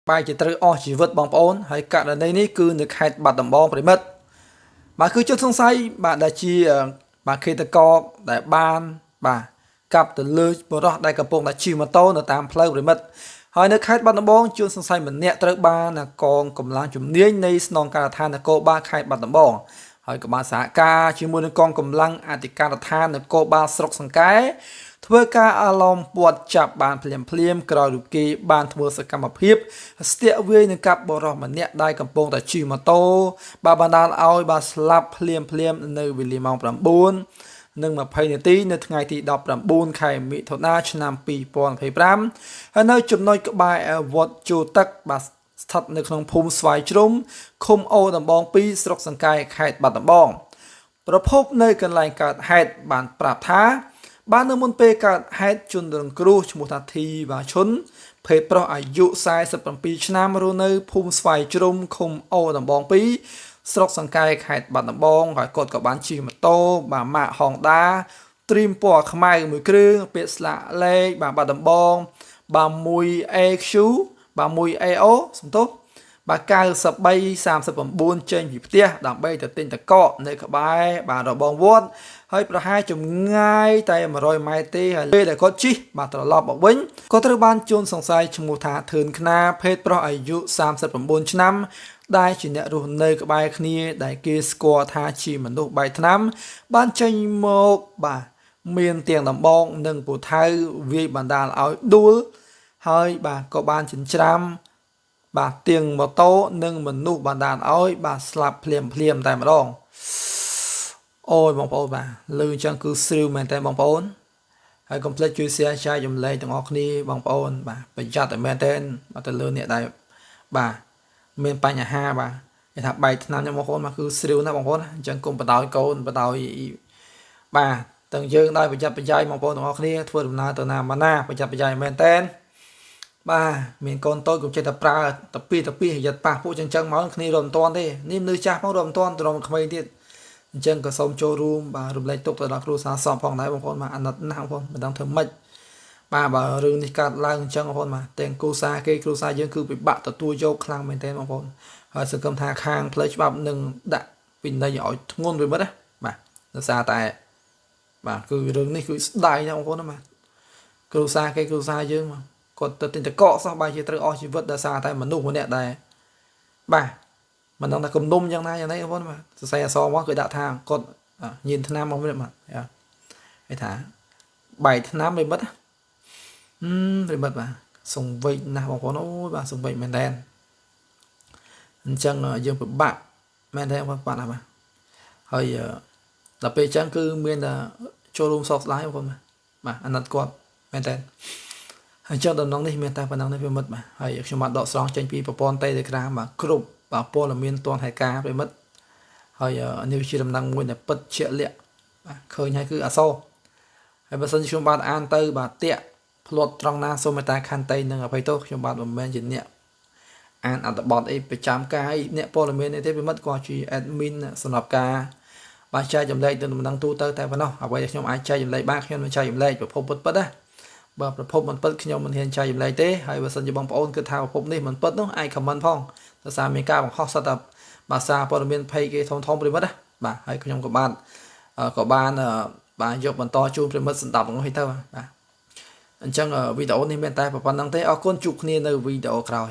bài chỉ từ o chỉ vượt bằng ôn hay cả ở đây ní cứ được hai bạt đầm bom phải mất mà cứ cho sông say bạn đã chi bà khi ta co đại ban bà cặp từ lư bờ đó đại cặp bông đã chi mà tô là tam plei phải mất hỏi nước khai bạt đầm bom chưa sông say mình nhẹ từ ba là con cầm lan chùm niên này non cà than là cô ba khai bạt đầm bom hỏi các bạn xã ca chỉ muốn con cầm lăng cà than là cô ba sọc sang cáiធ្វើការអាឡំពាត់ចាប់បានភ្លាមក្រោយរូបគេបានធ្វើសកម្មភាពស្ទាក់វាយនឹងកាប់បរិសម្នាក់ដែលកំពុងតែជិះម៉ូតូបានបណ្ដាលឲ្យបានស្លាប់ភ្លាមនៅវេលាម៉ោង 9:20 នាទីនៅថ្ងៃទី 19 ខែមិថុនាឆ្នាំ 2025 ហើយនៅចំណុចក្បែរវត្តជូទឹកបាទស្ថិតនៅក្នុងភូមិស្វាយជ្រុំឃុំអូដំបង 2 ស្រុកសង្កែខេត្តបាត់ដំបងប្រភពនៅកន្លែងកើតហេតុបានប្រាប់ថាបាននៅមុនពេលកើតហេតុជនរងគ្រោះឈ្មោះថាធីវ៉ាឈុនភេទប្រុសអាយុ 47 ឆ្នាំរស់នៅភូមិស្វាយជ្រុំឃុំអូដំបង 2 ស្រុកសង្កែខេត្តបាត់ដំបងហើយគាត់ក៏បានជិះម៉ូតូបាទម៉ាក Honda ត្រៀមពណ៌ខ្មៅមួយគ្រឿងពាក្យស្លាកលេខបាទបាត់ដំបងបាទ 1AQ បាទ 1AO សំទោសបាទ 9339 ចេញពីផ្ទះដើម្បីទៅទិញតកកនៅក្បែរបាទរបងវត្តហើយប្រហែលចម្ងាយតែ100ម៉ែត្រទេហើយពេលដែលគាត់ជិះបាទត្រឡប់មកវិញគាត់ត្រូវបានជួនសង្ស័យឈ្មោះថាធឿនខ្នាភេទប្រុសអាយុ 39 ឆ្នាំដែលជាអ្នករស់នៅក្បែរគ្នាដែលគេស្គាល់ថាជាមនុស្សបែកថ្នាំបានចេញមកបាទមានទៀងដំបងនិងពូថៅវាយបណ្ដាលឲ្យដួលហើយបាទក៏បានចិញ្ច្រាំបាទទៀងម៉ូតូនិងមនុស្សបណ្ដាលឲ្យបាទស្លាប់ភ្លាមតែម្ដងអូយបងប្អូនបាទលឺអញ្ចឹងគឺស្រីវមែនតើបងប្អូនហើយកុំភ្លេចជួយ share ចែកចម្លែកទាំងអស់គ្នាបងប្អូនបាទប្រយ័ត្នតែមែនតើបាទទៅលើអ្នកដែលបាទមានបញ្ហាបាទគេថាបែកថ្នាំខ្ញុំបងប្អូនមកគឺស្រីវណាស់បងប្អូនអញ្ចឹងកុំបដោយកូនបដោយបាទទាំងយើងដោយប្រយ័ត្នប្រយែងបងប្អូនទាំងអស់គ្នាធ្វើដំណើរទៅណាមកណាប្រយ័ត្នប្រយែងមែនតើបាទមានកូនតូចកុំចេះតែប្រើតពីយត់ប៉ះពួកចឹងមកគ្នារត់មិនតាន់ទេនេះមនុស្សចាស់ផងរត់មិនតាន់ត្រង់ក្មេងទៀតអញ្ចឹងក៏សូមចូលរួមបាទរំលែកទុកទៅដល់គ្រូសាស្ត្រផងដែរបងប្អូនបាទអាណិតណាស់បងប្អូនមិនដឹងធ្វើម៉េចបាទបើរឿងនេះកើតឡើងអញ្ចឹងបងប្អូនបាទទាំងគ្រូសាគេគ្រូសាយើងគឺពិបាកទទួលយកខ្លាំងមែនទែនបងប្អូនហើយសង្ឃឹមថាខាងផ្លូវច្បាប់នឹងដាក់ពិន័យឲ្យធ្ងន់វាមិនណាបាទដោយសារតែបាទគឺរឿងនេះគឺស្ដាយណាបងប្អូនណាបាទគ្រូសាគេគ្រូសាយើងគាត់ទៅទិញតកកសោះបាយជាត្រូវអស់ជីវិតដោយសារតែមនុស្សម្នាក់ដែរបាទមិនដឹងថាគំនុំយ៉ាងណាបងប្អូនបាទសរសេរអក្សរមកគឺដាក់ថាគាត់ញៀនឆ្នាំមកវិញបាទគេថាបែកឆ្នាំមិនបិទប្រិមិត្តបាទសង្វេគណាស់បងប្អូនអូយបាទសង្វេគមែនតើអញ្ចឹងយើងពិបាកមែនតើបងប្អូនបាទហើយដល់ពេលអញ្ចឹងគឺមានតែចូលរួមសោកស្ដាយបងប្អូនបាទអាណិតគាត់មែនតើហើយចឹងដំណងនេះមានតែប៉ុណ្ណឹងទេប្រិមិត្តបាទហើយខ្ញុំបានដកស្រង់ចេញពីប្រព័ន្ធ Telegram បាទគ្រប់បាទព័ត៌មានទាន់ហេតុការណ៍ប្រិមិត្តហើយនេះជាដំណឹងមួយដែលពិតជាក់លាក់បាទឃើញហើយគឺអសរហើយបើសិនជាខ្ញុំបានអានទៅបាទតាក់ផ្លត់ត្រង់ណាសូមមេត្តាខន្តីនិងអភ័យទោសខ្ញុំបាទមិនមែនជាអ្នកអានអត្ថបទអីប្រចាំកាយអ្នកព័ត៌មាននេះទេប្រិមិត្តគាត់ជា admin សម្រាប់ការបាទចែកចម្លែកទៅដំណឹងទូទៅតែប៉ុណ្ណោះអ្វីដែលខ្ញុំអាចចែកចម្លែកបានខ្ញុំនឹងចែកចម្លែកប្រភពពិតណាបើប្រភពមិនពិតខ្ញុំមិនហ៊ានចែកចម្លែកទេហើយបើសិនជាបងប្អូនគិតថាប្រភពនេះមិនពិតនោះអាច comment ផងដោយសារមានការបង្ហោះសត្វតែភាសាព័ត៌មានភ័យគេធំប្រិមិត្តណាបាទហើយខ្ញុំក៏បានបាទយកបន្តជូនប្រិមិត្តស្ដាប់ហ្នឹងទៅបាទអញ្ចឹងវីដេអូនេះមានតែប៉ុណ្្នឹងទេអរគុណជួបគ្នានៅវីដេអូក្រោយ